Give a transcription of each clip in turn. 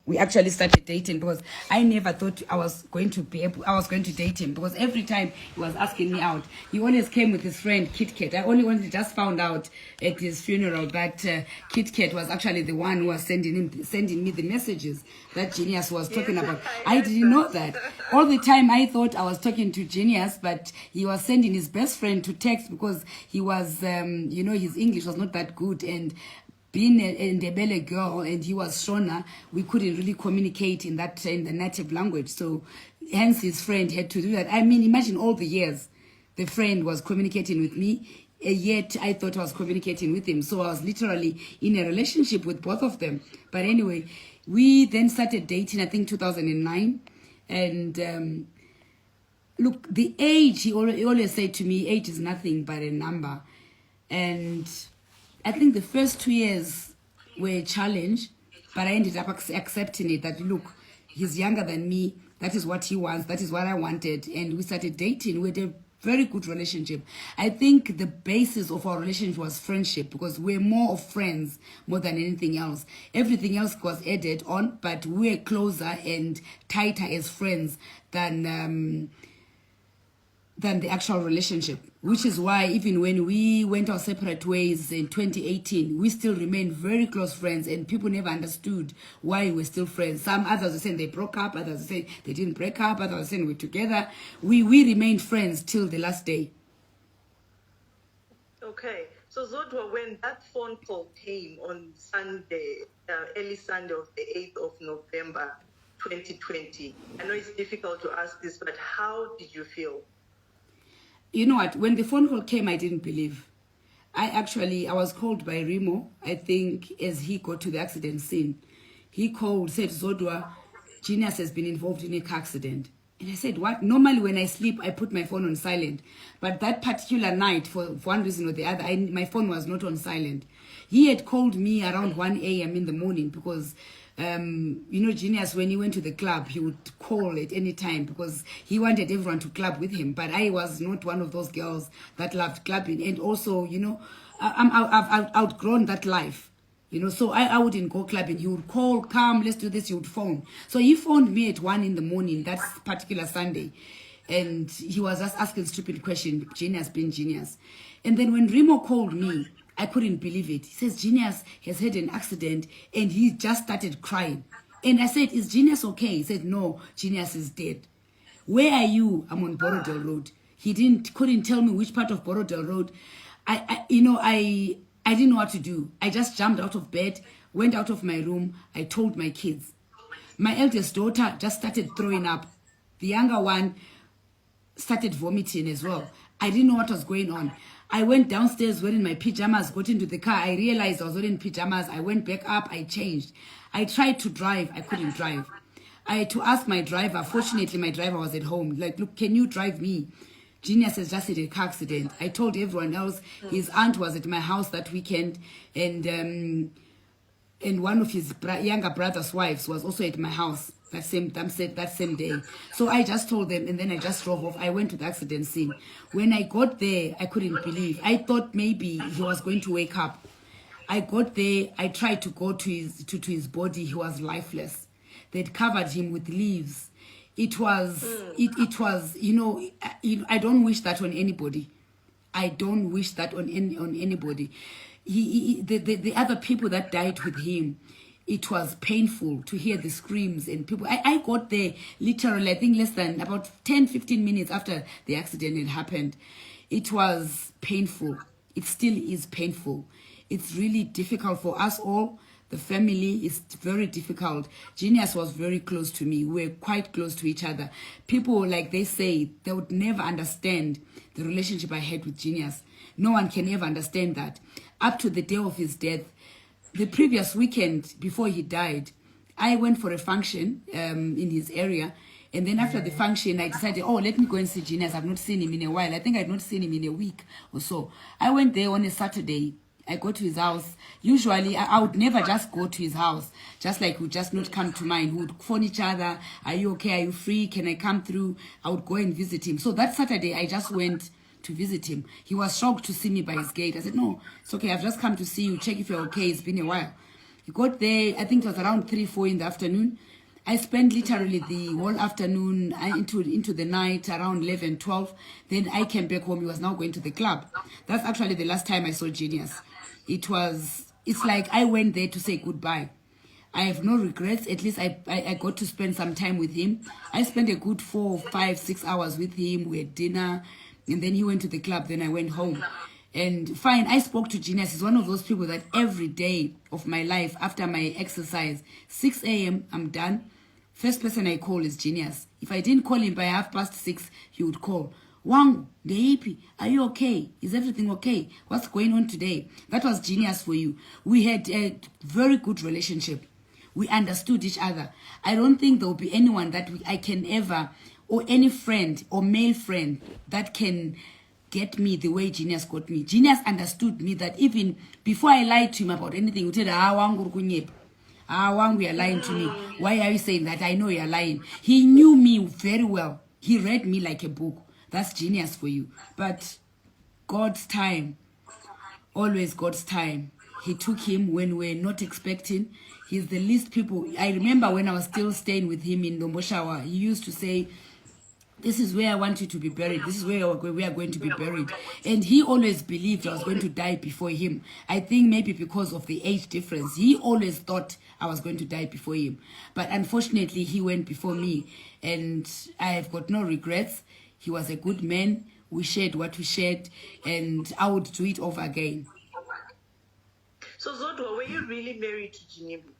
we actually started dating, because I never thought I was going to date him, because every time he was asking me out, he always came with his friend Kit Kat. I only just found out at his funeral that Kit Kat was actually the one who was sending me the messages that Genius was talking about. I didn't know that. All the time I thought I was talking to Genius, but he was sending his best friend to text, because he was, his English was not that good, and being a Ndebele girl and he was Shona, we couldn't really communicate in the native language. So hence his friend had to do that. I mean, imagine all the years the friend was communicating with me, yet I thought I was communicating with him. So I was literally in a relationship with both of them. But anyway, we then started dating, I think 2009. And look, the age, he always said to me, age is nothing but a number. And I think the first 2 years were a challenge, but I ended up accepting it, that look, he's younger than me, that is what he wants, that is what I wanted, and we started dating. We had a very good relationship. I think the basis of our relationship was friendship, because we're more of friends more than anything else. Everything else was added on, but we're closer and tighter as friends than the actual relationship, which is why even when we went our separate ways in 2018, we still remained very close friends, and people never understood why we're still friends. Some others were saying they broke up, others were saying they didn't break up, others were saying we're together. We remained friends till the last day. Okay, so Zodwa, when that phone call came on Sunday, early Sunday of the 8th of November 2020, I know it's difficult to ask this, but how did you feel? You know what? When the phone call came, I didn't believe. I was called by Remo, I think, as he got to the accident scene. He called, said, Zodwa, Genius has been involved in a car accident. And I said, what? Normally when I sleep, I put my phone on silent. But that particular night, for one reason or the other, my phone was not on silent. He had called me around 1 a.m. in the morning, because Genius, when he went to the club, he would call at any time, because he wanted everyone to club with him. But I was not one of those girls that loved clubbing. And also, I've outgrown that life. So I wouldn't go clubbing. He would call, come, let's do this. He would phone. So he phoned me at 1 in the morning, that particular Sunday. And he was just asking stupid questions, Genius being Genius. And then when Remo called me, I couldn't believe it. He says, Genius has had an accident, and he just started crying. And I said, is Genius okay? He said, no, Genius is dead. Where are you? I'm on Borodale Road. He couldn't tell me which part of Borodale Road. I didn't know what to do. I just jumped out of bed, went out of my room. I told my kids. My eldest daughter just started throwing up. The younger one started vomiting as well. I didn't know what was going on. I went downstairs wearing my pajamas, got into the car. I realized I was wearing pajamas. I went back up. I changed. I tried to drive. I couldn't drive. I had to ask my driver. Fortunately, my driver was at home. Like, look, can you drive me? Genius has just had a car accident. I told everyone else. His aunt was at my house that weekend, and one of his younger brother's wives was also at my house that same day. So I just told them, and then I just drove off. I went to the accident scene. When I got there, I couldn't believe. I thought maybe he was going to wake up. I got there. I tried to go to his body. He was lifeless. They'd covered him with leaves. It was, I don't wish that on anybody. I don't wish that on anybody. The other people that died with him, it was painful to hear the screams and people. I got there literally, I think less than about 10-15 minutes after the accident had happened. It was painful. It still is painful. It's really difficult for us all. The family is very difficult. Genius was very close to me. We were quite close to each other. People, like they say, they would never understand the relationship I had with Genius. No one can ever understand that. Up to the day of his death, the previous weekend before he died, I went for a function in his area. And then after the function, I decided, let me go and see Genius. I've not seen him in a while. I think I've not seen him in a week or so. I went there on a Saturday. I go to his house. Usually, I would never just go to his house. Just like would just not come to mine. We would phone each other. Are you okay? Are you free? Can I come through? I would go and visit him. So that Saturday, I just went to visit him. He was shocked to see me by his gate. I said, no, it's okay. I've just come to see you. Check if you're okay. It's been a while. We got there, I think it was around 3, 4 in the afternoon. I spent literally the whole afternoon into the night, around 11, 12. Then I came back home. He was now going to the club. That's actually the last time I saw Genius. It's like I went there to say goodbye. I have no regrets. At least I got to spend some time with him. I spent a good 4, 5, 6 hours with him. We had dinner. And then he went to the club. Then I went home. And fine, I spoke to Genius. He's one of those people that every day of my life, after my exercise, 6 a.m., I'm done. First person I call is Genius. If I didn't call him by 6:30, he would call. Wang, Deipi, are you okay? Is everything okay? What's going on today? That was Genius for you. We had a very good relationship. We understood each other. I don't think there will be anyone that I can ever, or any friend or male friend that can get me the way Genius got me. Genius understood me that even before I lied to him about anything, he would say, Wang, you are lying to me. Why are you saying that? I know you are lying. He knew me very well. He read me like a book. That's Genius for you. But God's time, always God's time. He took him when we're not expecting. He's the least people. I remember when I was still staying with him in Lomboshawa, he used to say, this is where I want you to be buried. This is where we are going to be buried. And he always believed I was going to die before him. I think maybe because of the age difference. He always thought I was going to die before him. But unfortunately, he went before me. And I have got no regrets. He was a good man. We shared what we shared. And I would do it over again. So Zodwa, were you really married to Ginimbi?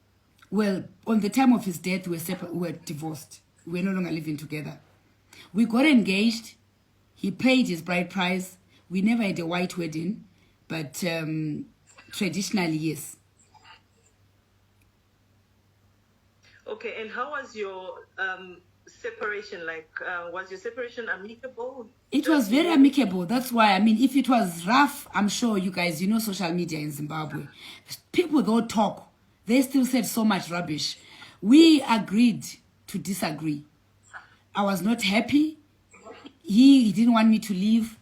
Well, on the time of his death, we were divorced. We were no longer living together. We got engaged. He paid his bride price. We never had a white wedding, but traditionally, yes. Okay, and how was your separation like? Was your separation amicable? It was very amicable. That's why, I mean, if it was rough, I'm sure you guys, you know social media in Zimbabwe. People don't talk. They still said so much rubbish. We agreed to disagree. I was not happy. He didn't want me to leave.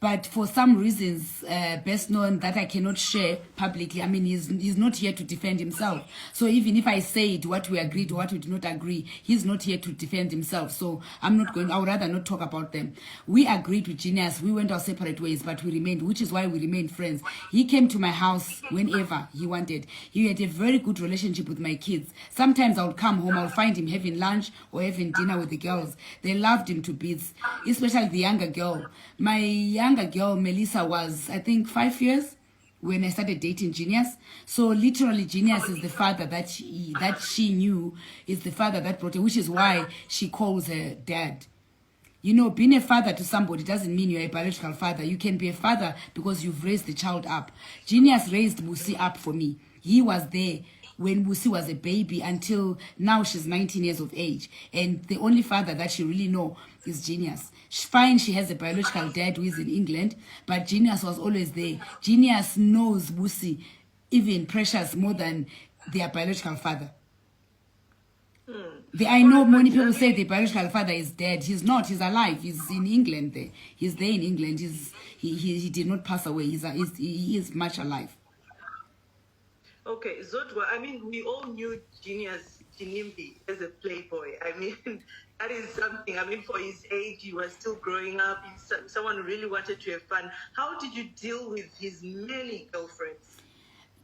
But for some reasons, best known that I cannot share publicly, I mean, he's not here to defend himself. So even if I said what we agreed or what we did not agree, he's not here to defend himself. So I would rather not talk about them. We agreed with Genius. We went our separate ways, but we remained, which is why we remained friends. He came to my house whenever he wanted. He had a very good relationship with my kids. Sometimes I would come home, I would find him having lunch or having dinner with the girls. They loved him to bits, especially the younger girl. My younger girl, Melissa, was, I think, 5 years when I started dating Genius. So literally, Genius is the father that she knew, is the father that brought her, which is why she calls her dad. You know, being a father to somebody doesn't mean you're a biological father. You can be a father because you've raised the child up. Genius raised Musi up for me. He was there when Musi was a baby until now she's 19 years of age. And the only father that she really know is Genius. Fine, she has a biological dad who is in England, but Genius was always there. Genius knows Musi, even precious, more than their biological father. I know many people say the biological father is dead. He's not. He's alive. He's in England there. He's there in England. He did not pass away. He is much alive. Okay, Zodwa, I mean, we all knew Genius Ginimbi as a playboy. I mean, that is something. I mean, for his age, he was still growing up. He's someone who really wanted to have fun. How did you deal with his many girlfriends?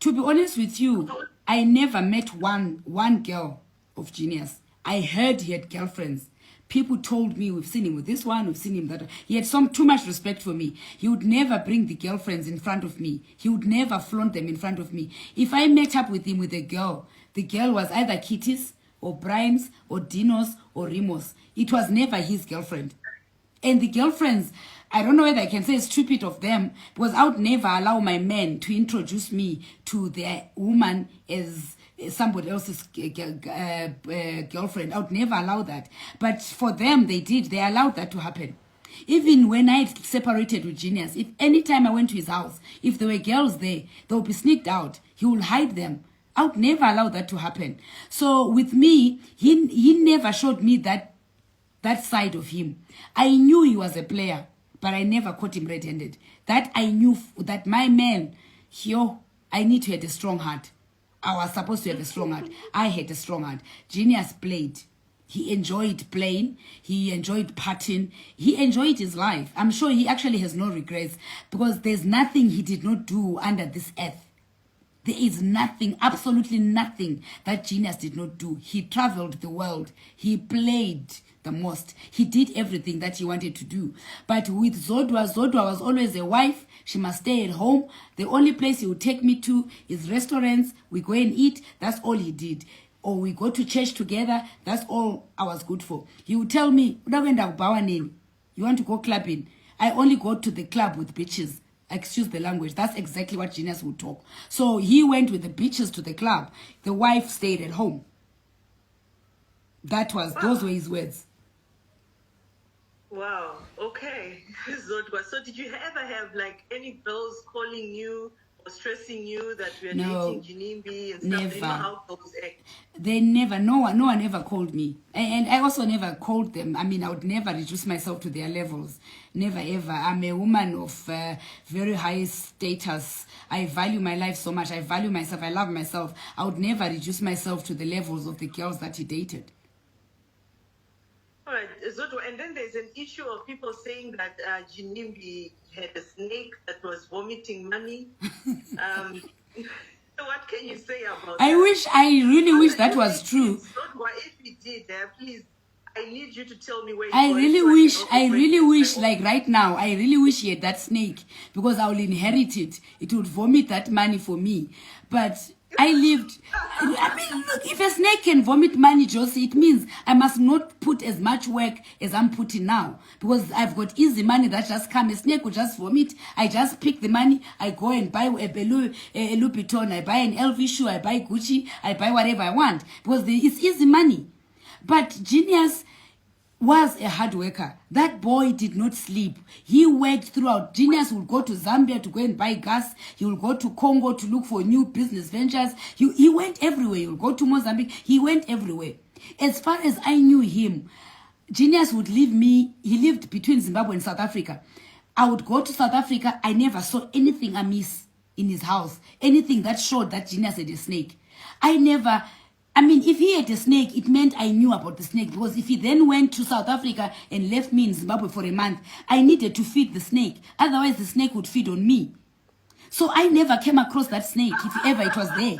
To be honest with you, I never met one girl of Genius. I heard he had girlfriends. People told me, we've seen him with this one, we've seen him that one. He had too much respect for me. He would never bring the girlfriends in front of me. He would never flaunt them in front of me. If I met up with him with a girl, the girl was either Kitty's or Brian's or Dino's or Rimo's. It was never his girlfriend. And the girlfriends, I don't know whether I can say it's stupid of them, because I would never allow my men to introduce me to their woman as somebody else's girlfriend. I would never allow that. But for them, they did. They allowed that to happen. Even when I separated with Genius, if anytime I went to his house, if there were girls there, they would be sneaked out. He would hide them. I would never allow that to happen. So with me, he never showed me that side of him. I knew he was a player, but I never caught him red-handed. That I knew that my man, I need to have a strong heart. I was supposed to have a strong heart. I had a strong heart. Genius played. He enjoyed playing. He enjoyed partying. He enjoyed his life. I'm sure he actually has no regrets because there's nothing he did not do under this earth. There is nothing, absolutely nothing that Genius did not do. He traveled the world. He played the most. He did everything that he wanted to do. But with Zodwa, Zodwa was always a wife. She must stay at home. The only place he would take me to is restaurants. We go and eat. That's all he did. Or we go to church together. That's all I was good for. He would tell me, you want to go clubbing? I only go to the club with bitches. Excuse the language. That's exactly what Genius would talk. So he went with the bitches to the club. The wife stayed at home. Those were his words. Wow. Okay. Zodwa. So did you ever have like any girls calling you or stressing you that we are dating Ginimbi and stuff? Never. You know how girls act. They never, no one ever called me. And I also never called them. I mean, I would never reduce myself to their levels. Never, ever. I'm a woman of very high status. I value my life so much. I value myself. I love myself. I would never reduce myself to the levels of the girls that he dated. All right, Zodwa, and then there's an issue of people saying that Ginimbi had a snake that was vomiting money. So what can you say about that? I really wish that was true. Zodwa, if he did, please, I need you to tell me where I really wish, like right now, I really wish he had that snake because I will inherit it. It would vomit that money for me. But I mean, look, if a snake can vomit money, Josie, it means I must not put as much work as I'm putting now. Because I've got easy money that just come. A snake will just vomit. I just pick the money. I go and buy a Louis Vuitton. I buy an LV shoe. I buy Gucci. I buy whatever I want. Because it's easy money. But Genius was a hard worker. That boy did not sleep. He worked throughout. Genius would go to Zambia to go and buy gas. He will go to Congo to look for new business ventures. He went everywhere. He would go to Mozambique. He went everywhere. As far as I knew him, Genius would leave me. He lived between Zimbabwe and South Africa. I would go to South Africa. I never saw anything amiss in his house. Anything that showed that Genius had a snake. I mean, if he had a snake, it meant I knew about the snake. Because if he then went to South Africa and left me in Zimbabwe for a month, I needed to feed the snake. Otherwise, the snake would feed on me. So I never came across that snake, if ever it was there.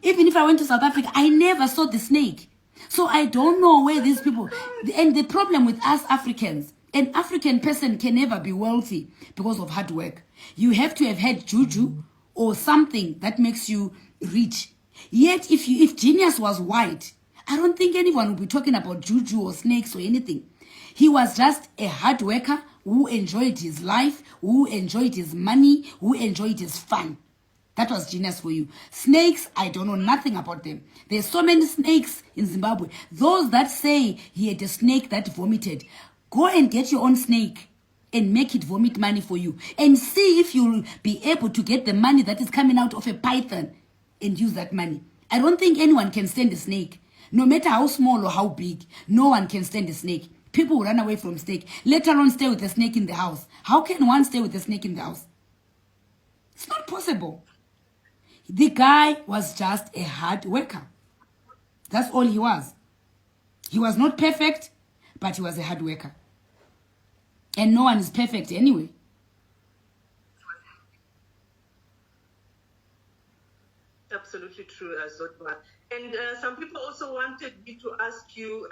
Even if I went to South Africa, I never saw the snake. So I don't know where these people... And the problem with us Africans, an African person can never be wealthy because of hard work. You have to have had juju or something that makes you rich. Yet, if Genius was white, I don't think anyone would be talking about juju or snakes or anything. He was just a hard worker who enjoyed his life, who enjoyed his money, who enjoyed his fun. That was Genius for you. Snakes, I don't know nothing about them. There's so many snakes in Zimbabwe. Those that say he had a snake that vomited, go and get your own snake and make it vomit money for you. And see if you'll be able to get the money that is coming out of a python and use that money. I don't think anyone can stand a snake. No matter how small or how big, no one can stand a snake. People will run away from snake. Let alone stay with a snake in the house. How can one stay with a snake in the house? It's not possible. The guy was just a hard worker. That's all he was. He was not perfect, but he was a hard worker. And no one is perfect anyway. Absolutely true, Zodwa. And some people also wanted me to ask you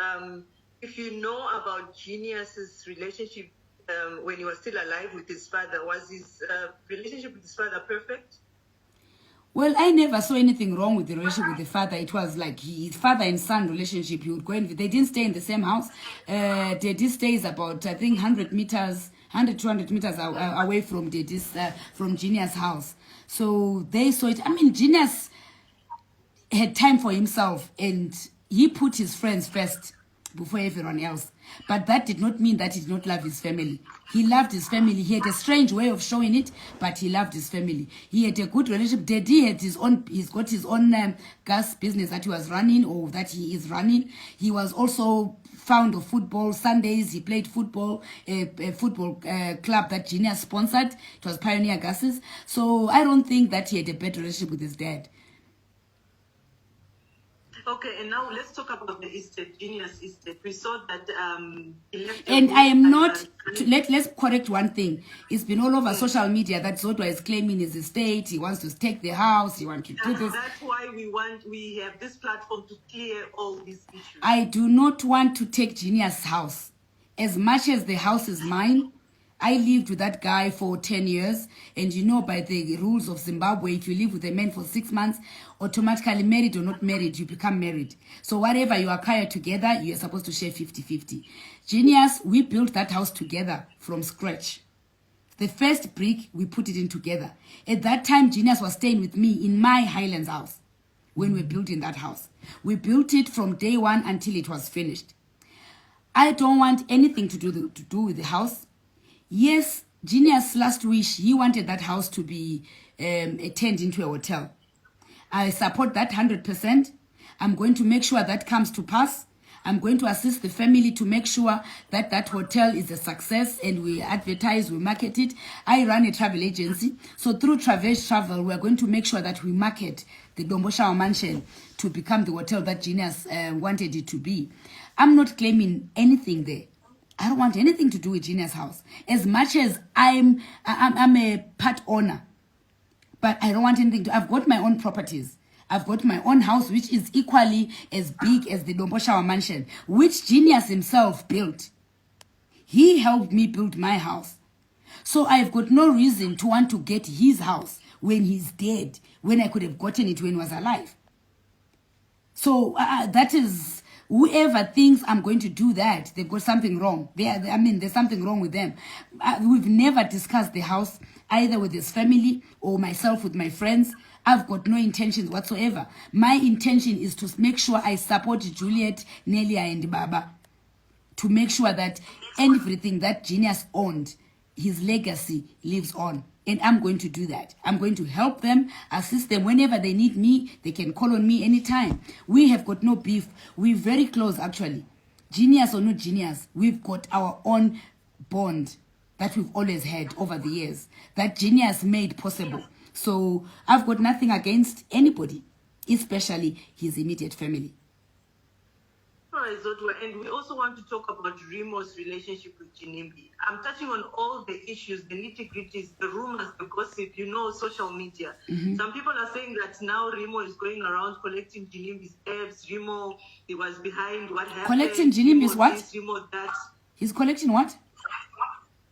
if you know about Genius's relationship when he was still alive with his father. Was his relationship with his father perfect? Well, I never saw anything wrong with the relationship with the father. It was like his father and son relationship. He would go and they didn't stay in the same house. Daddy stays about, I think, 200 meters away from from Genius' house. So they saw it. I mean, Genius had time for himself and he put his friends first before everyone else. But that did not mean that he did not love his family. He loved his family. He had a strange way of showing it, but he loved his family. He had a good relationship. Daddy had he's got his own gas business that he was running or that he is running. He was also fond of football. Sundays he played football, a football club that Genius sponsored. It was Pioneer Gases. So I don't think that he had a bad relationship with his dad. Okay, and now let's talk about the estate, Genius estate. We saw that he left a And will I am and, not, let's correct one thing. It's been all over social media that Zodwa is claiming his estate. He wants to take the house. He wants to do this. That's why we have this platform to clear all these issues. I do not want to take Genius' house. As much as the house is mine, I lived with that guy for 10 years. And you know, by the rules of Zimbabwe, if you live with a man for 6 months, automatically married or not married, you become married. So whatever you acquire together, you're supposed to share 50-50. Genius, we built that house together from scratch. The first brick, we put it in together. At that time, Genius was staying with me in my Highlands house when we built in that house. We built it from day one until it was finished. I don't want anything to do with the house. Yes, Genius' last wish, he wanted that house to be turned into a hotel. I support that 100%. I'm going to make sure that comes to pass. I'm going to assist the family to make sure that that hotel is a success, and we advertise, we market it. I run a travel agency. So through Traverse Travel, we're going to make sure that we market the Domboshawa Mansion to become the hotel that Genius wanted it to be. I'm not claiming anything there. I don't want anything to do with Genius' house. As much as I'm a part owner, but I don't want anything to. I've got my own properties. I've got my own house, which is equally as big as the Domboshawa Mansion, which Genius himself built. He helped me build my house. So I've got no reason to want to get his house when he's dead, when I could have gotten it when he was alive. So that is... Whoever thinks I'm going to do that, they've got something wrong. There's something wrong with them. We've never discussed the house, either with his family or myself with my friends. I've got no intentions whatsoever. My intention is to make sure I support Juliet, Nelia, and Baba, to make sure that everything that Genius owned, his legacy lives on. And I'm going to do that. I'm going to help them, assist them whenever they need me. They can call on me anytime. We have got no beef. We're very close, actually. Genius or no Genius, we've got our own bond that we've always had over the years, that Genius made possible. So I've got nothing against anybody, especially his immediate family. All right, Zodwa, and we also want to talk about Remo's relationship with Ginimbi. I'm touching on all the issues, the nitty-gritties, the rumors, the gossip, social media. Some people are saying that now Remo is going around collecting Ginimbi's debts. Remo, he was behind what happened. Collecting Ginimbi's what? This, Remo that. He's collecting what?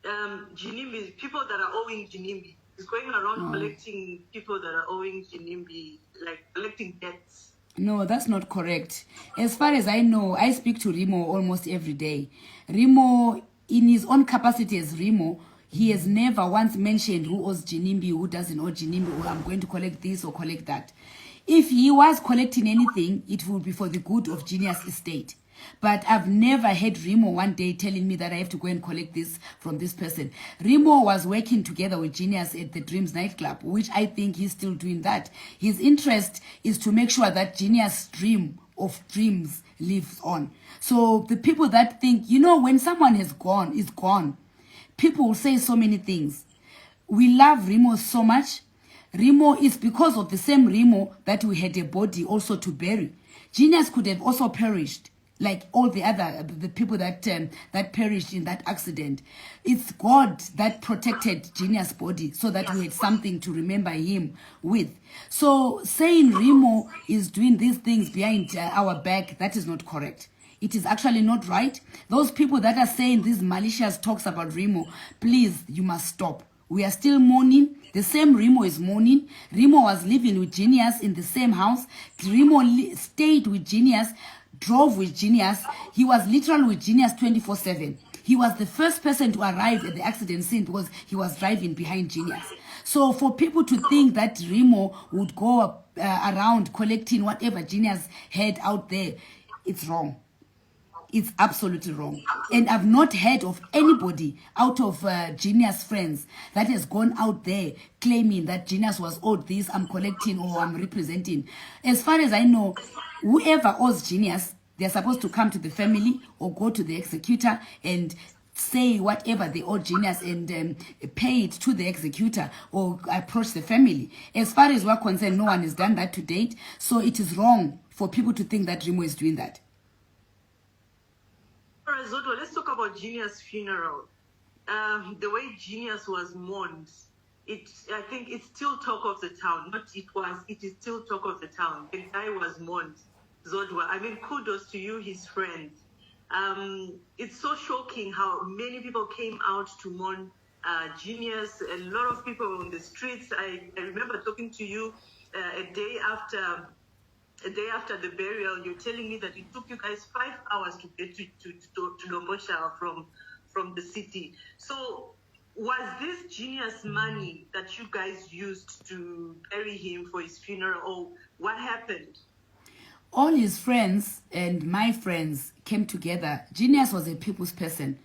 Ginimbi, people that are owing Ginimbi. He's going around collecting people that are owing Ginimbi, like collecting debts. No, that's not correct. As far as I know, I speak to Remo almost every day. Remo, in his own capacity as Remo, he has never once mentioned who owes Ginimbi, who doesn't owe Ginimbi, or I'm going to collect this or collect that. If he was collecting anything, it would be for the good of Genius Estate. But I've never had Remo one day telling me that I have to go and collect this from this person. Remo was working together with Genius at the Dreams nightclub, which I think he's still doing that. His interest is to make sure that Genius' dream of dreams lives on. So the people that think, when someone is gone, people will say so many things. We love Remo so much. Remo is because of the same Remo that we had a body also to bury. Genius could have also perished, like all the people that perished in that accident. It's God that protected Genius' body so that we had something to remember him with. So saying Remo is doing these things behind our back, that is not correct. It is actually not right. Those people that are saying these malicious talks about Remo, please, you must stop. We are still mourning. The same Remo is mourning. Remo was living with Genius in the same house. Remo stayed with Genius, drove with Genius. He was literally with Genius 24/7. He was the first person to arrive at the accident scene because he was driving behind Genius. So for people to think that Remo would go around collecting whatever Genius had out there, it's wrong. It's absolutely wrong. And I've not heard of anybody out of Genius friends that has gone out there claiming that Genius was owed this, I'm collecting or I'm representing. As far as I know, whoever owes Genius, they're supposed to come to the family or go to the executor and say whatever they owe Genius and pay it to the executor or approach the family. As far as we're concerned, no one has done that to date. So it is wrong for people to think that Remo is doing that. All right, Zodwa, let's talk about Genius' funeral. The way Genius was mourned, I think it's still talk of the town. It is still talk of the town. The guy was mourned, Zodwa. I mean, kudos to you, his friend. It's so shocking how many people came out to mourn Genius. A lot of people on the streets. I remember talking to you a day after the burial. You're telling me that it took you guys 5 hours to get to Lombosha from the city. So was this Genius money that you guys used to bury him for his funeral, or what happened? All his friends and my friends came together. Genius was a people's person.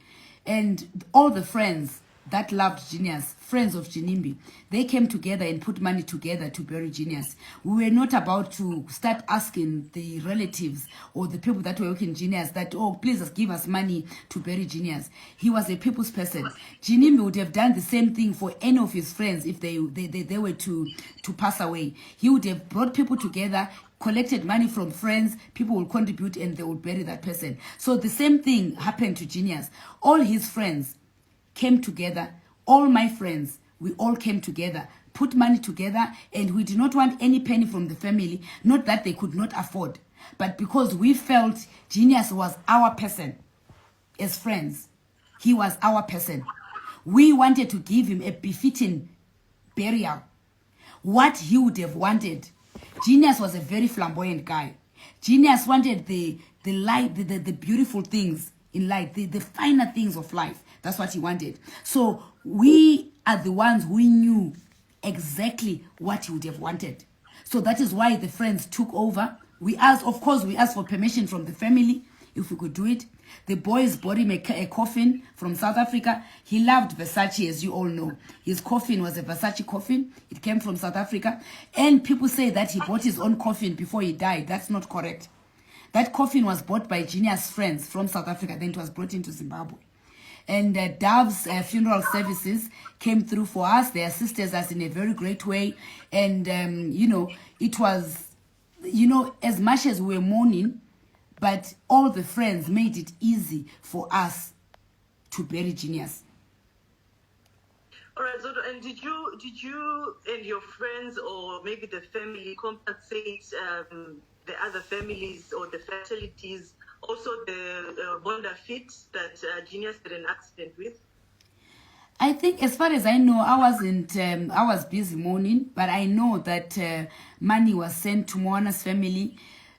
And all the friends that loved Genius, friends of Ginimbi, they came together and put money together to bury Genius. We were not about to start asking the relatives or the people that were working Genius that, oh, please give us money to bury Genius. He was a people's person. Ginimbi would have done the same thing for any of his friends if they were to pass away. He would have brought people together, collected money from friends, people will contribute and they will bury that person. So the same thing happened to Genius. All his friends came together, all my friends, we all came together, put money together, and we did not want any penny from the family, not that they could not afford, but because we felt Genius was our person as friends. He was our person. We wanted to give him a befitting burial. What he would have wanted. Genius was a very flamboyant guy. Genius wanted the light, the beautiful things in life, the finer things of life. That's what he wanted. So we are the ones who knew exactly what he would have wanted. So that is why the friends took over. We asked for permission from the family if we could do it. The boys bought him a coffin from South Africa. He loved Versace, as you all know. His coffin was a Versace coffin. It came from South Africa. And people say that he bought his own coffin before he died. That's not correct. That coffin was bought by Genius' friends from South Africa. Then it was brought into Zimbabwe. And Dove's funeral services came through for us. They assisted us in a very great way. And, it was, as much as we were mourning, but all the friends made it easy for us to bury Genius. All right, Zodwa, and did you and your friends or maybe the family compensate the other families or the fatalities, also the Bonda fit that Genius had an accident with? I think, as far as I know, I was busy mourning, but I know that money was sent to Moana's family.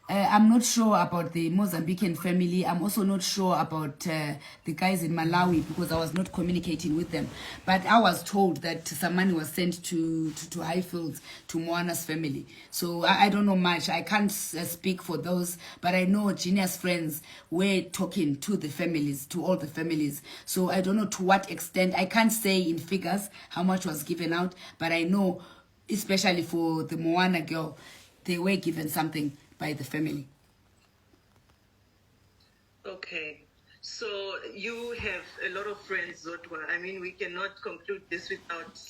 I'm not sure about the Mozambican family. I'm also not sure about the guys in Malawi because I was not communicating with them. But I was told that some money was sent to Highfields, to Moana's family. So I don't know much. I can't speak for those, but I know Genius friends were talking to the families, to all the families. So I don't know to what extent. I can't say in figures how much was given out, but I know, especially for the Moana girl, they were given something by the family. Okay. So you have a lot of friends, Zodwa. I mean, we cannot conclude this without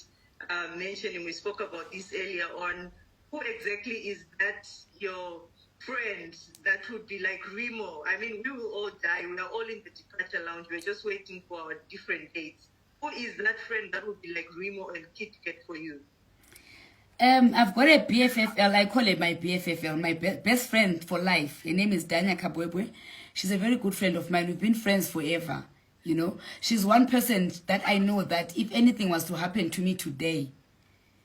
mentioning, we spoke about this earlier on. Who exactly is that your friend that would be like Remo? I mean, we will all die. We are all in the departure lounge. We're just waiting for our different dates. Who is that friend that would be like Remo and Kit Kat for you? I've got a BFFL. I call it my BFFL, my best friend for life. Her name is Danya Kabwebwe. She's a very good friend of mine. We've been friends forever. She's one person that I know that if anything was to happen to me today,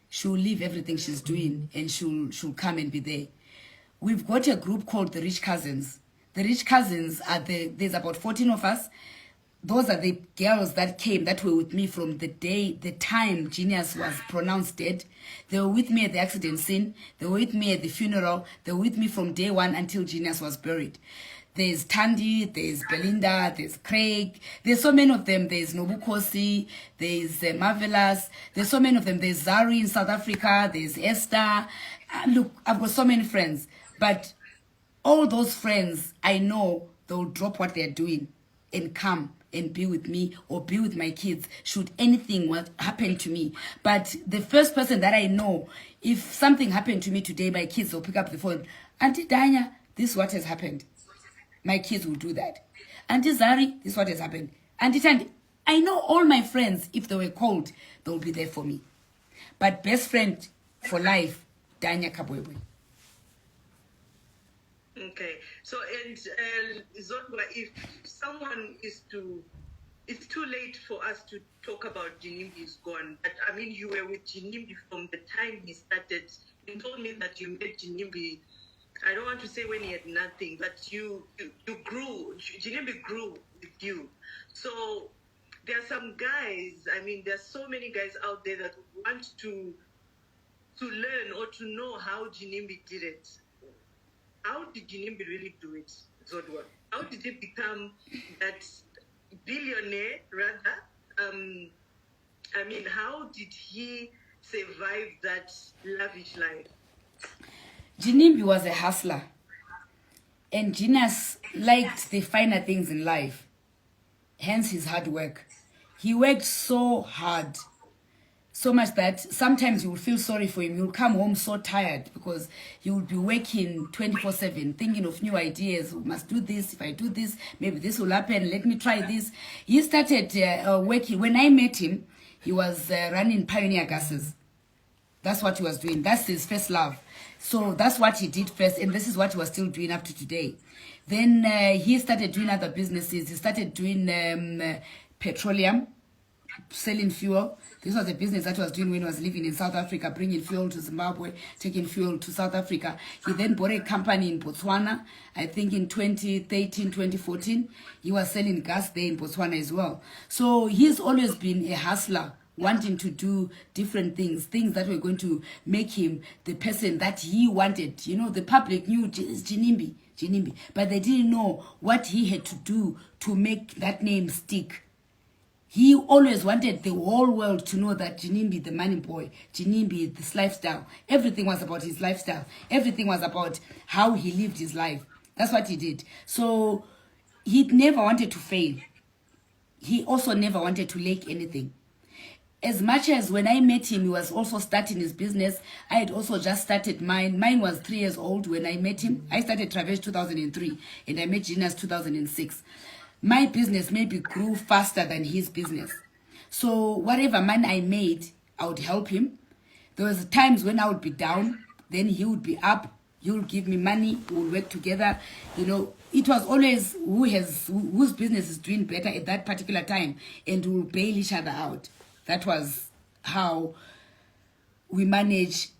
she'll leave everything she's doing and she'll come and be there. We've got a group called the Rich Cousins. The Rich Cousins there's about 14 of us. Those are the girls that were with me from the time Genius was pronounced dead. They were with me at the accident scene. They were with me at the funeral. They were with me from day one until Genius was buried. There's Tandy, there's Belinda, there's Craig. There's so many of them. There's Nobukosi, there's Marvelous. There's so many of them. There's Zari in South Africa. There's Esther. Look, I've got so many friends. But all those friends, I know they'll drop what they're doing and come and be with me or be with my kids should anything happen to me. But the first person that I know, if something happened to me today, my kids will pick up the phone. Auntie Danya, this is what has happened. My kids will do that. Auntie Zari, this is what has happened. Auntie Tandy, I know all my friends, if they were called, they will be there for me. But best friend for life, Danya Kabwebwe. Okay. So, and Zodwa, if someone is to, it's too late for us to talk about Ginimbi is gone. But I mean, you were with Ginimbi from the time he started. You told me that you met Ginimbi, I don't want to say when he had nothing, but you grew, Ginimbi grew with you. So there are some guys, I mean, there's so many guys out there that want to learn or to know how Ginimbi did it. How did Ginimbi really do it, Zodwa? How did he become that billionaire, rather? I mean, how did he survive that lavish life? Ginimbi was a hustler. And Genius liked the finer things in life. Hence his hard work. He worked so hard. So much that sometimes you will feel sorry for him. You'll come home so tired because you will be working 24/7, thinking of new ideas. We must do this. If I do this, maybe this will happen. Let me try this. He started working. When I met him, he was running Pioneer Gases. That's what he was doing. That's his first love. So that's what he did first. And this is what he was still doing up to today. Then he started doing other businesses. He started doing petroleum, selling fuel. This was a business that he was doing when he was living in South Africa, bringing fuel to Zimbabwe, taking fuel to South Africa. He then bought a company in Botswana, I think in 2013, 2014. He was selling gas there in Botswana as well. So he's always been a hustler, wanting to do different things that were going to make him the person that he wanted. You know, the public knew Ginimbi, but they didn't know what he had to do to make that name stick. He always wanted the whole world to know that Ginimbi, the money boy, Ginimbi, this lifestyle, everything was about his lifestyle. Everything was about how he lived his life. That's what he did. So he never wanted to fail. He also never wanted to lack anything. As much as when I met him, he was also starting his business. I had also just started mine. Mine was 3 years old when I met him. I started Traverse 2003 and I met Genius 2006. My business maybe grew faster than his business. So whatever money I made, I would help him. There was times when I would be down, then he would be up. He would give me money. We would work together. You know, it was always whose business is doing better at that particular time, and we will bail each other out. That was how we managed,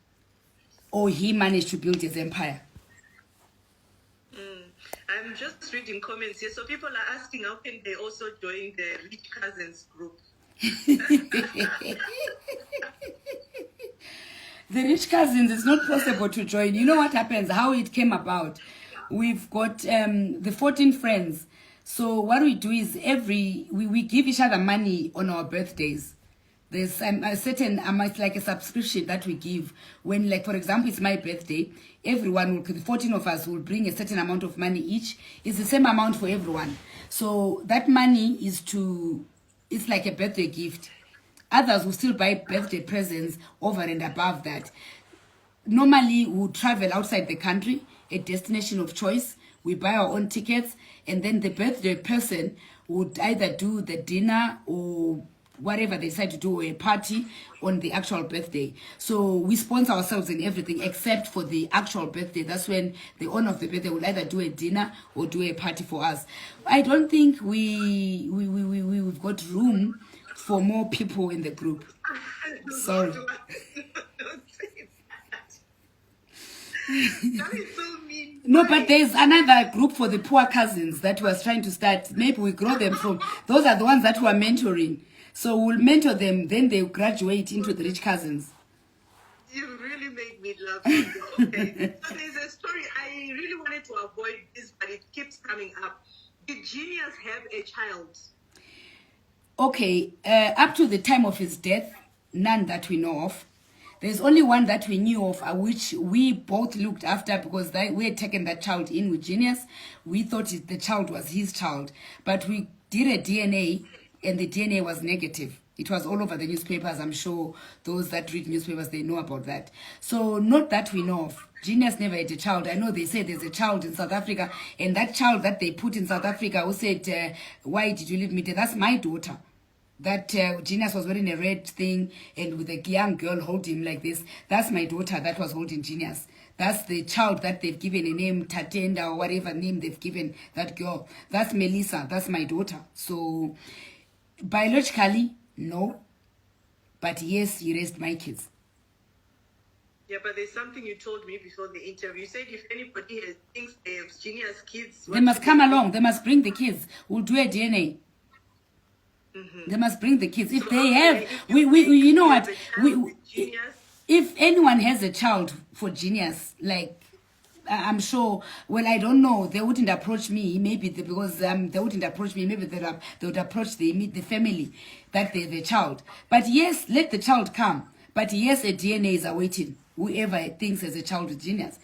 or he managed to build his empire. I'm just reading comments here. So people are asking how can they also join the Rich Cousins group? The Rich Cousins, it's not possible to join. You know what happens, how it came about. We've got the 14 friends. So what we do is we give each other money on our birthdays. There's a certain amount, like a subscription that we give when, like, for example, it's my birthday. Everyone, the 14 of us, will bring a certain amount of money each. It's the same amount for everyone. So that money it's like a birthday gift. Others will still buy birthday presents over and above that. Normally, we would travel outside the country, a destination of choice. We buy our own tickets, and then the birthday person would either do the dinner or whatever they decide to do, a party on the actual birthday. So we sponsor ourselves in everything except for the actual birthday. That's when the owner of the birthday will either do a dinner or do a party for us. I don't think we've got room for more people in the group. Sorry. That is so mean. No, but there's another group for the poor cousins that was trying to start. Maybe we grow them from. Those are the ones that we're mentoring. So we'll mentor them, then they'll graduate into the Rich Cousins. You really made me laugh. Okay. So there's a story. I really wanted to avoid this, but it keeps coming up. Did Genius have a child? Okay, up to the time of his death, none that we know of. There's only one that we knew of, which we both looked after because we had taken that child in with Genius. We thought the child was his child, but we did a DNA, and the DNA was negative. It was all over the newspapers. I'm sure those that read newspapers, they know about that. So not that we know of. Genius never had a child. I know they say there's a child in South Africa, and that child that they put in South Africa who said, why did you leave me there? That's my daughter. That Genius was wearing a red thing and with a young girl holding him like this. That's my daughter that was holding Genius. That's the child that they've given a name, Tatenda or whatever name they've given that girl. That's Melissa. That's my daughter. So biologically, no. But yes, he raised my kids. Yeah, but there's something you told me before the interview. You said if anybody thinks they have Genius kids, they must come along. They must bring the kids. We'll do a DNA. They must bring the kids. If they have, we you know what? If anyone has a child for Genius, like I'm sure. Well, I don't know. They wouldn't approach me. Maybe because they wouldn't approach me. Maybe they would approach the family that they're the child. But yes, let the child come. But yes, a DNA is awaiting whoever thinks as a child with Genius.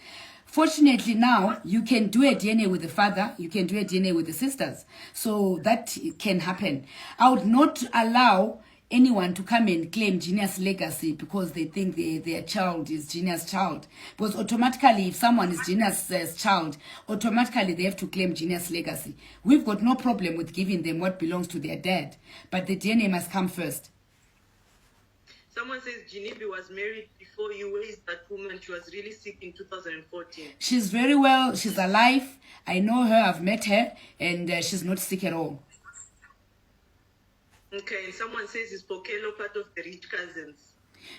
Fortunately now, you can do a DNA with the father, you can do a DNA with the sisters. So that can happen. I would not allow anyone to come and claim Genius legacy because they think their child is Genius' child. Because automatically, if someone is Genius' child, automatically they have to claim Genius legacy. We've got no problem with giving them what belongs to their dad. But the DNA must come first. Someone says Ginimbi was married before you. Where is that woman? She was really sick in 2014. She's very well. She's alive. I know her. I've met her. And she's not sick at all. Okay. And someone says, is Pokelo part of the rich cousins?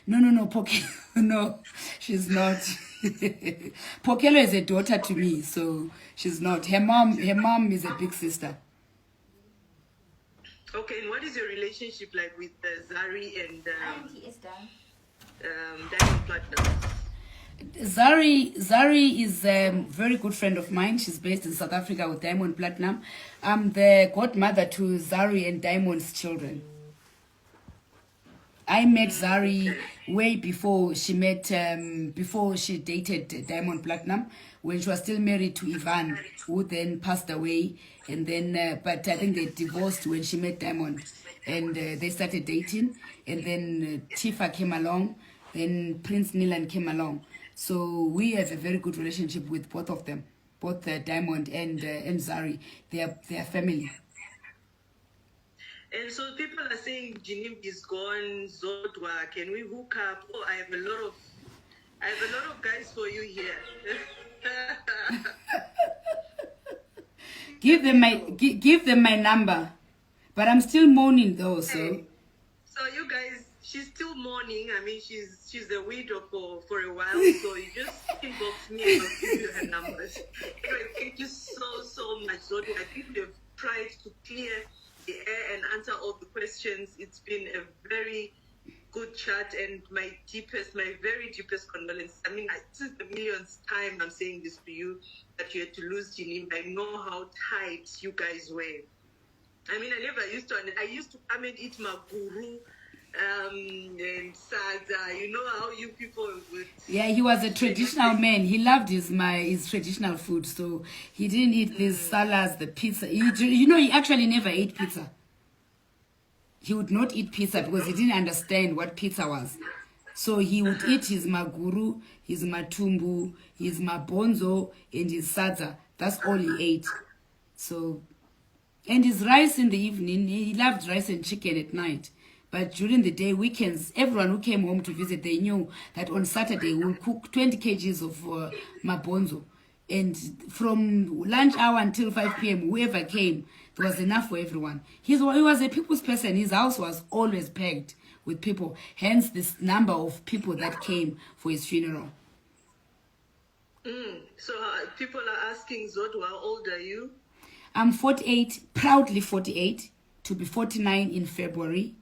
No. Pokelo, no, she's not. Pokelo is a daughter to me, so she's not. Her mom is a big sister. Okay, and what is your relationship like with Zari and Diamond Platinum? Zari is a very good friend of mine. She's based in South Africa with Diamond Platinum. I'm the godmother to Zari and Diamond's children. I met Zari way before she dated Diamond Platinum, when she was still married to Ivan, who then passed away. And then, but I think they divorced when she met Diamond, and they started dating. And then Tifa came along, then Prince Nilan came along. So we have a very good relationship with both of them, both Diamond and Zari. They are family. And so people are saying Ginimbi is gone, Zodwa, can we hook up? Oh, I have a lot of guys for you here. Give them my number. But I'm still mourning though, so. Hey, so you guys, she's still mourning. I mean, she's a widow for a while, so you just inbox me and I'll give you her numbers. Anyway, thank you so much, Zodwa. I think we've tried to clear the air and answer all the questions. It's been a very good chat, and my very deepest condolences. I mean, this is the millionth time I'm saying this to you, that you had to lose Ginimbi. I know how tight you guys were. I mean, I used to come and eat my guru and sada. You know how you people would. Yeah, he was a traditional man. He loved his traditional food, so he didn't eat these salads, the pizza. He actually never ate pizza. He would not eat pizza because he didn't understand what pizza was. So he would eat his maguru, his matumbu, his mabonzo, and his sadza. That's all he ate. So, and his rice in the evening. He loved rice and chicken at night. But during the day, weekends, everyone who came home to visit, they knew that on Saturday we'll cook 20 kgs of mabonzo. And from lunch hour until 5 p.m., whoever came, there was enough for everyone. He was a people's person. His house was always packed with people. Hence, this number of people that came for his funeral. So people are asking, Zodwa, how old are you? I'm 48, proudly 48, to be 49 in February,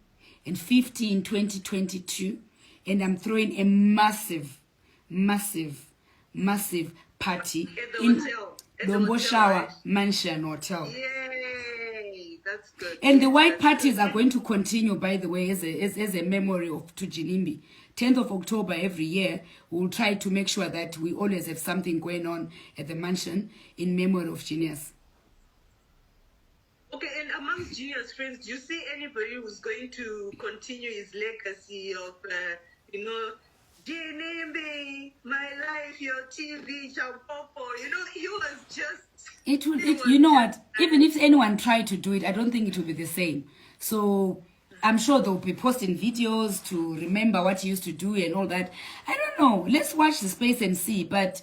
and 50 in 2022. And I'm throwing a massive party in the Dombo Shower Mansion Hotel. Yay! That's good. And the white parties are going to continue, by the way, as a memory to Ginimbi. 10th of October every year, we'll try to make sure that we always have something going on at the mansion in memory of Genius. Okay, and amongst Junior's friends, do you see anybody who's going to continue his legacy of, Ginimbi, my life, your TV, Champopo? He was just... You know what? Even if anyone tried to do it, I don't think it will be the same. So I'm sure they'll be posting videos to remember what he used to do and all that. I don't know. Let's watch the space and see. But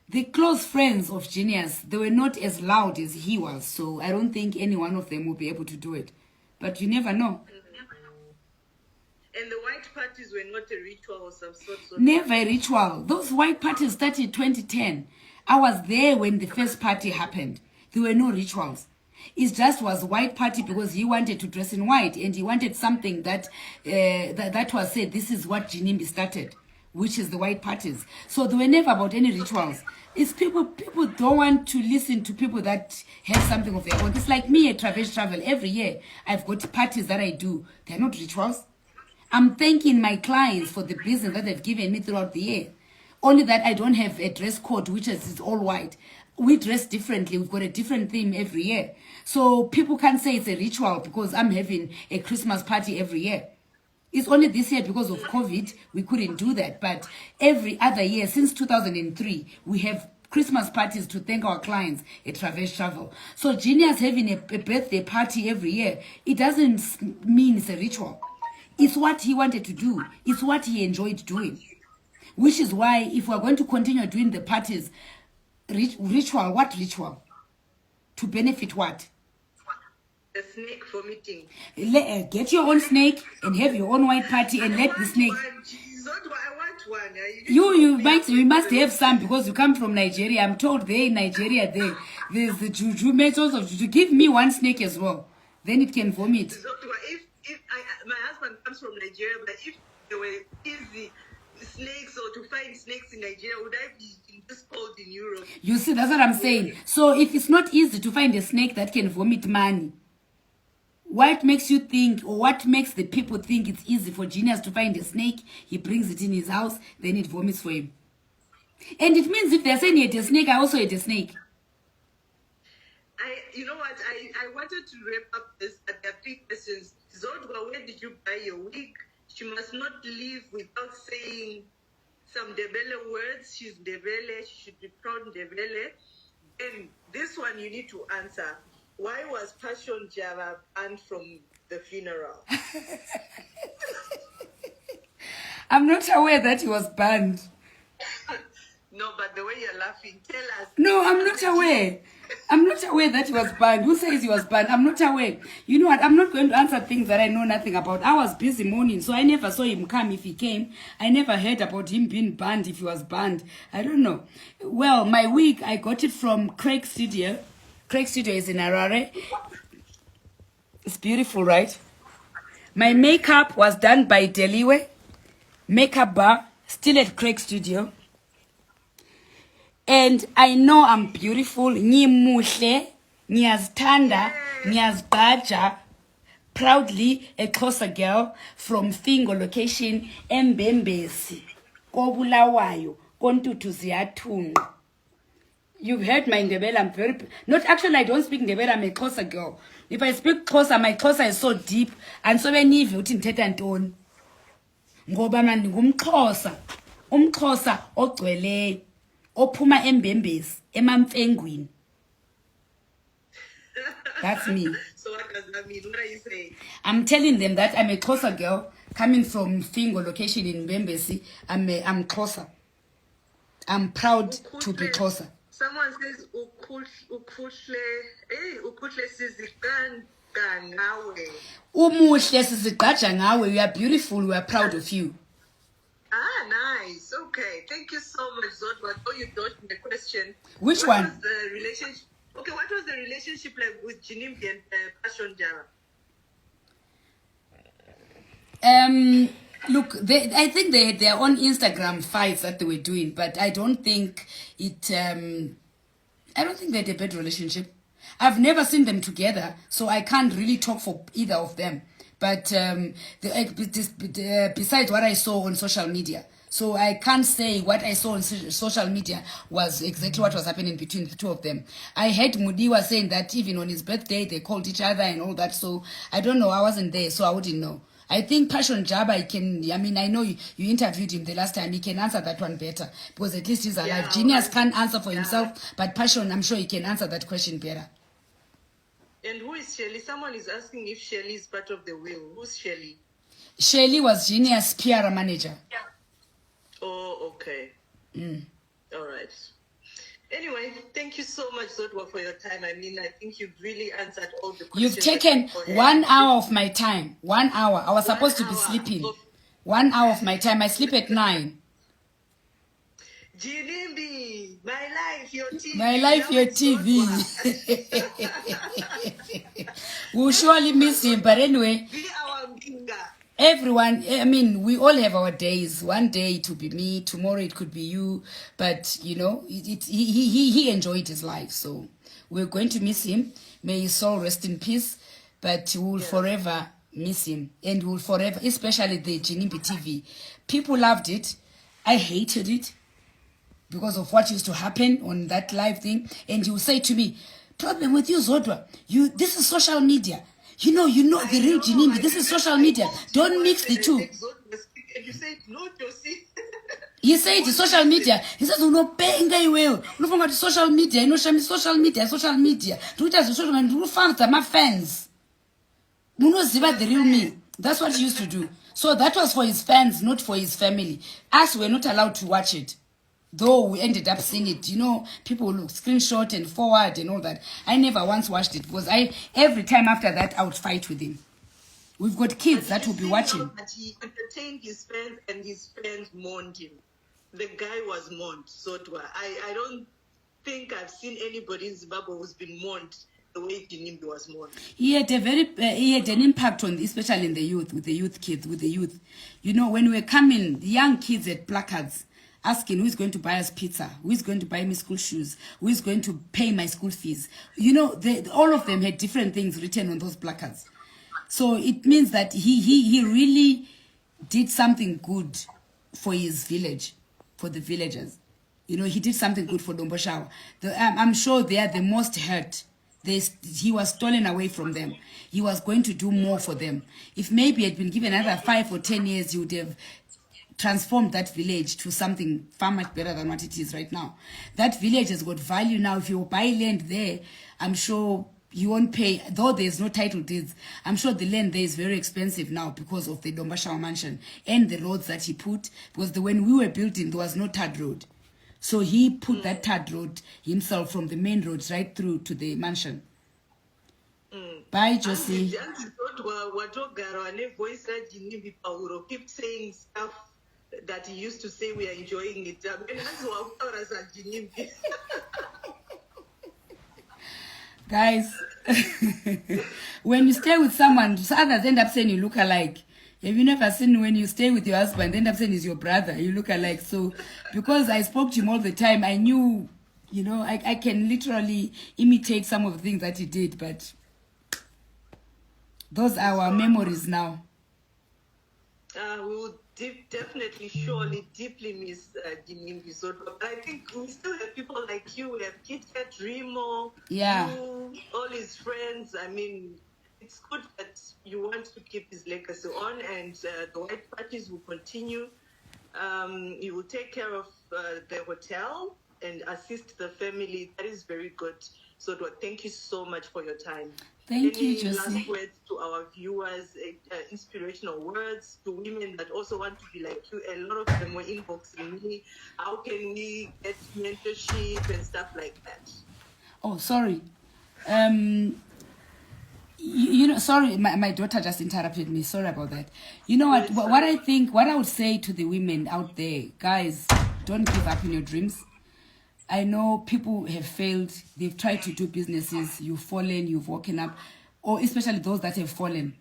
the close friends of Genius, they were not as loud as he was. So I don't think any one of them will be able to do it. But you never know. And the white parties were not a ritual of some sort? Never a ritual. Those white parties started in 2010. I was there when the first party happened. There were no rituals. It just was white party because he wanted to dress in white and he wanted something that that was said, this is what Ginimbi started, which is the white parties. So they were never about any rituals. It's people don't want to listen to people that have something of their own. It's like me at Travel every year. I've got parties that I do. They're not rituals. I'm thanking my clients for the business that they've given me throughout the year. Only that I don't have a dress code, which is all white. We dress differently. We've got a different theme every year. So people can't say it's a ritual because I'm having a Christmas party every year. It's only this year because of COVID, we couldn't do that. But every other year, since 2003, we have Christmas parties to thank our clients at Travel. So Genius having a birthday party every year, it doesn't mean it's a ritual. It's what he wanted to do. It's what he enjoyed doing. Which is why if we're going to continue doing the parties, ritual, what ritual? To benefit what? The snake vomiting. Get your own snake and have your own white party and let the snake... Zodwa, I want one. You must have some because you come from Nigeria. I'm told there in Nigeria, there's the juju methods of juju. Give me one snake as well. Then it can vomit. Zodwa, if my husband comes from Nigeria, but if there were easy snakes or to find snakes in Nigeria, would I be in this cold in Europe? You see, that's what I'm saying. So if it's not easy to find a snake that can vomit money, what makes you think, or what makes the people think it's easy for Genius to find a snake? He brings it in his house, then it vomits for him. And it means if they're saying he had a snake, I also had a snake. You know what? I wanted to wrap up this, but there are 3 questions. Zodwa, where did you buy your wig? She must not leave without saying some Ndebele words. She's Ndebele. She should be proud Ndebele. And this one you need to answer. Why was Passion Java banned from the funeral? I'm not aware that he was banned. No, but the way you're laughing, tell us. No, I'm not aware. I'm not aware that he was banned. Who says he was banned? I'm not aware. You know what? I'm not going to answer things that I know nothing about. I was busy mourning, so I never saw him come if he came. I never heard about him being banned if he was banned. I don't know. Well, my wig, I got it from Craig Studio. Craig Studio is in Harare. It's beautiful, right? My makeup was done by Deliwe. Makeup bar, still at Craig Studio. And I know I'm beautiful. Ngimuhle, ngiyazithanda, ngiyazigqaja. Proudly a Xhosa girl from Fingo location, Mbembesi, Kobulawayo, Kontutu Ziyathunqa. You've heard my Ndebele. I'm very... Not actually, I don't speak Ndebele. I'm a Xhosa girl. If I speak Xhosa, my Xhosa is so deep. And so many of you ndithetha ntoni. Ngoba mna ndingumXhosa. UmXhosa ogcweleyo. Ophuma Mbembesi, emamfengwini. That's me. So what does that mean? What are you saying? I'm telling them that I'm a Xhosa girl coming from Fingo location in Mbembesi. I'm Xhosa. I'm proud to be Xhosa. Someone says ukhuhle sizigqaja ngawe. Umuhle sizigqaja ngawe. You are beautiful. We are proud of you. Ah, nice. Okay. Thank you so much, Zodwa. So you dodged the question. Which what one? Was the relationship? Okay, what was the relationship like with Ginimbi and Passion Java? Look, I think they had their own Instagram fights that they were doing, but I don't think it. I don't think they had a bad relationship. I've never seen them together, so I can't really talk for either of them. But besides what I saw on social media, So I can't say what I saw on social media was exactly what was happening between the two of them. I heard Mudiwa saying that even on his birthday, they called each other and all that. So I don't know. I wasn't there, so I wouldn't know. I think Passion Jabba, I know you interviewed him the last time. He can answer that one better because at least he's alive. Genius can't answer for himself, but Passion, I'm sure he can answer that question better. And who is Shelley? Someone is asking if Shelley is part of the will. Who's Shelley? Shelley was Genius PR manager. Yeah. Oh, okay. All right. Anyway, thank you so much, Zodwa, for your time. I mean, I think you've really answered all the questions. You've taken 1 hour of my time. 1 hour. I was supposed to be sleeping. 1 hour of my time. I sleep at 9. Ginimbi, my life, your TV. My life, your TV. We'll surely miss him. But anyway, everyone, I mean, we all have our days. One day it will be me, tomorrow it could be you. But, you know, he enjoyed his life. So we're going to miss him. May his soul rest in peace. But we will forever miss him. And we will forever, especially the Ginimbi TV. People loved it. I hated it because of what used to happen on that live thing. And you will say to me, problem with you, Zodwa, this is social media. You know the real Ginimbi. This is social media. Don't mix the two. And you say, no, Josie. He said it's social media. He says, "No, pay well. No, from social media. You know, social media. Twitter is social media. No fans, my fans. You know, Ziva the real me. That's what he used to do. So that was for his fans, not for his family. Us were not allowed to watch it. Though we ended up seeing it, you know, people look screenshot and forward and all that. I never once watched it because every time after that I would fight with him. We've got kids that will be watching. He entertained his fans and his fans mourned him. The guy was mourned. So I don't think I've seen anybody in Zimbabwe who's been mourned the way Ginimbi was mourned. He had an impact on, especially in the youth, with the youth kids, with the youth. You know, when we were coming, the young kids had placards asking who is going to buy us pizza, who is going to buy me school shoes, who is going to pay my school fees. You know, all of them had different things written on those placards. So it means that he really did something good for his village, for the villagers. You know, he did something good for Domboshawa. I'm sure they are the most hurt. He was stolen away from them. He was going to do more for them. If maybe he had been given another 5 or 10 years, he would have transformed that village to something far much better than what it is right now. That village has got value now. If you buy land there, I'm sure you won't pay, though there's no title deeds. I'm sure the land there is very expensive now because of the Dombashawa mansion and the roads that he put. Because when we were building, there was no tarred road. So he put that tarred road himself from the main roads right through to the mansion. Bye, Josie. Keep saying stuff that he used to say. We are enjoying it. Guys, when you stay with someone, others end up saying you look alike. Have you never seen when you stay with your husband, end up saying he's your brother, you look alike? So because I spoke to him all the time, I knew, you know, I can literally imitate some of the things that he did, but those are our memories now. We will definitely, surely, deeply miss Ginimbi. So, but I think we still have people like you. We have Kit Kat, Remo, you, all his friends. I mean, it's good that you want to keep his legacy on, and the white parties will continue. You will take care of the hotel and assist the family. That is very good. So, thank you so much for your time. Thank you, Josie. Last words to our viewers, inspirational words to women that also want to be like you. A lot of them were inboxing me. How can we get mentorship and stuff like that? Oh, sorry. You know, sorry, my daughter just interrupted me. Sorry about that. You know what I think, what I would say to the women out there, guys, don't give up in your dreams. I know people have failed. They've tried to do businesses. You've fallen, you've woken up. Or especially those that have fallen.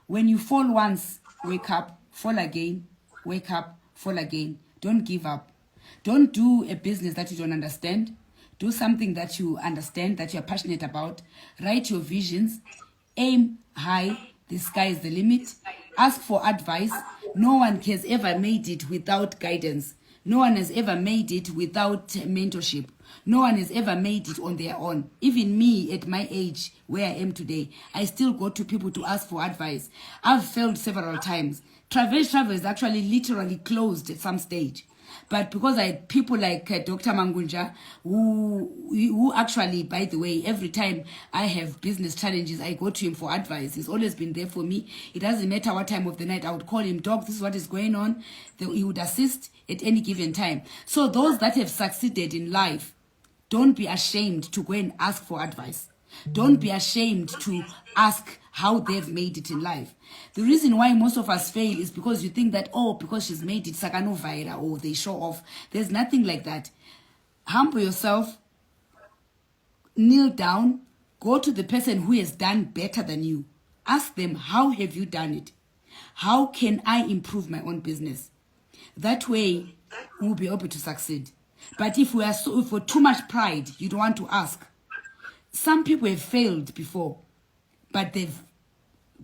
When you fall once, wake up, fall again, wake up, fall again. Don't give up. Don't do a business that you don't understand. Do something that you understand, that you're passionate about. Write your visions. Aim high. The sky is the limit. Ask for advice. No one has ever made it without guidance. No one has ever made it without mentorship. No one has ever made it on their own. Even me at my age, where I am today, I still go to people to ask for advice. I've failed several times. Travel is actually literally closed at some stage. But because I had people like Dr. Mangunja, who actually, by the way, every time I have business challenges, I go to him for advice. He's always been there for me. It doesn't matter what time of the night. I would call him, Doc, this is what is going on. He would assist at any given time. So those that have succeeded in life, don't be ashamed to go and ask for advice. Don't be ashamed to ask how they've made it in life. The reason why most of us fail is because you think that, oh, because she's made it, Sakano Vaira, or they show off. There's nothing like that. Humble yourself, kneel down, go to the person who has done better than you. Ask them, how have you done it? How can I improve my own business? That way, we'll be able to succeed. But if we're too much pride, you don't want to ask. Some people have failed before, but they've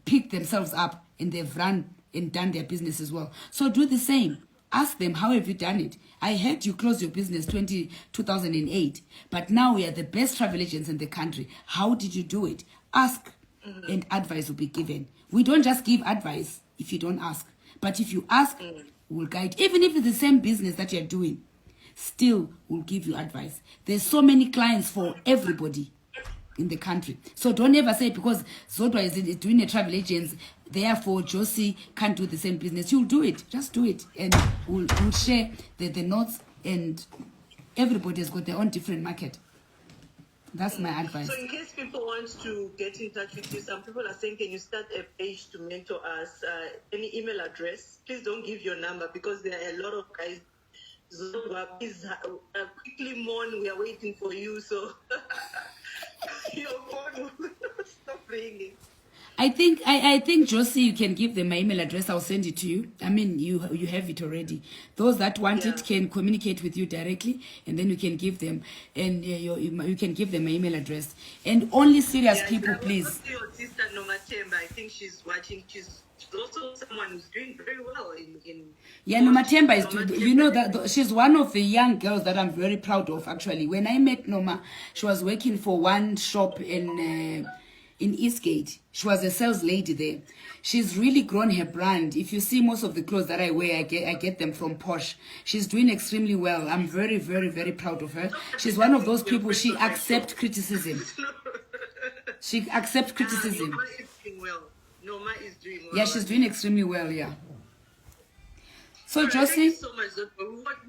picked themselves up and they've run and done their business as well. So do the same. Ask them, how have you done it? I heard you close your business 2008, but now we are the best travel agents in the country. How did you do it? Ask, and advice will be given. We don't just give advice if you don't ask. But if you ask, we'll guide. Even if it's the same business that you're doing, still we'll give you advice. There's so many clients for everybody in the country. So don't ever say because Zodwa is doing a travel agents, therefore Josie can't do the same business. You'll do it. Just do it. And we'll share the notes, and everybody has got their own different market. That's my advice. So in case people want to get in touch with you, some people are saying, can you start a page to mentor us? Any email address? Please don't give your number because there are a lot of guys. Zodwa, please quickly mourn. We are waiting for you. So your phone will stop ringing. I think Josie, you can give them my email address. I'll send it to you. I mean, you have it already. Those that want it can communicate with you directly, and then you can give them, and you can give them my email address. And only serious people, please. Your sister Nomatemba, I think she's watching. She's also someone who's doing very well in Nomatemba is, you know, that she's one of the young girls that I'm very proud of. Actually, when I met Noma, she was working for one shop in Eastgate. She was a sales lady there. She's really grown her brand. If you see most of the clothes that I wear, I get them from Posh. She's doing extremely well. I'm very, very, very proud of her. She's one of those people, she accepts criticism. She accepts criticism. Noma is doing well. Noma is doing well. Yeah, she's doing extremely well, yeah. So, right, Josie? Thank you so much, Zodwa.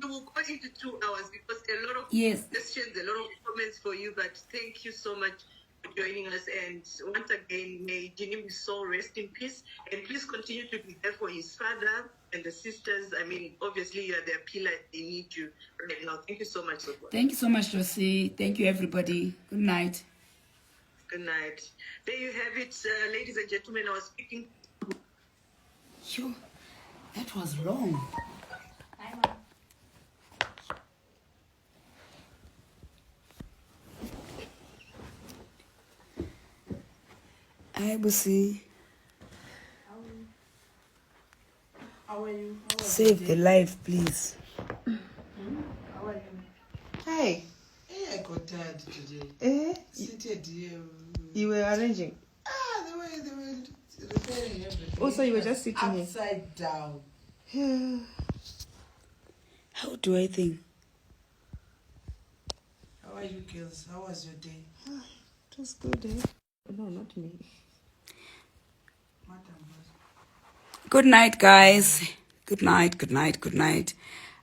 We will go into 2 hours because a lot of questions, a lot of comments for you, but thank you so much for joining us. And once again, may Ginimbi's soul rest in peace. And please continue to be there for his father and the sisters. I mean, obviously, you are their pillar. They need you right now. Thank you so much, Zodwa. Thank you so much, Josie. Thank you, everybody. Good night. Good night. There you have it, ladies and gentlemen. I was speaking. Yo, that was long. Hi, Bussy. How are you? Save the life, please. How are you? Hey. Hey, I got tired today. Seated here. You were arranging? They were repairing everything. Also, you were just sitting here. Upside down. Yeah. How do I think? How are you, girls? How was your day? It was good, eh? No, not me. Madam. Good night, guys. Good night, good night, good night.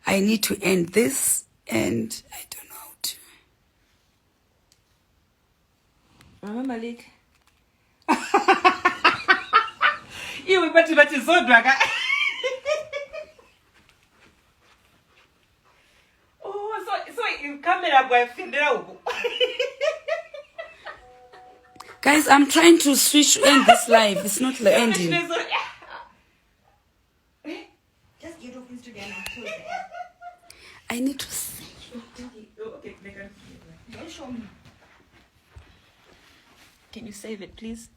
I need to end this, and I don't know how to. Mama Malik. You but Zodwa. Oh, so in camera boy findera. Guys, I'm trying to switch to end this live. It's not the ending. Just get off Instagram and close the app. I need to say. Okay, don't show me. Can you save it, please?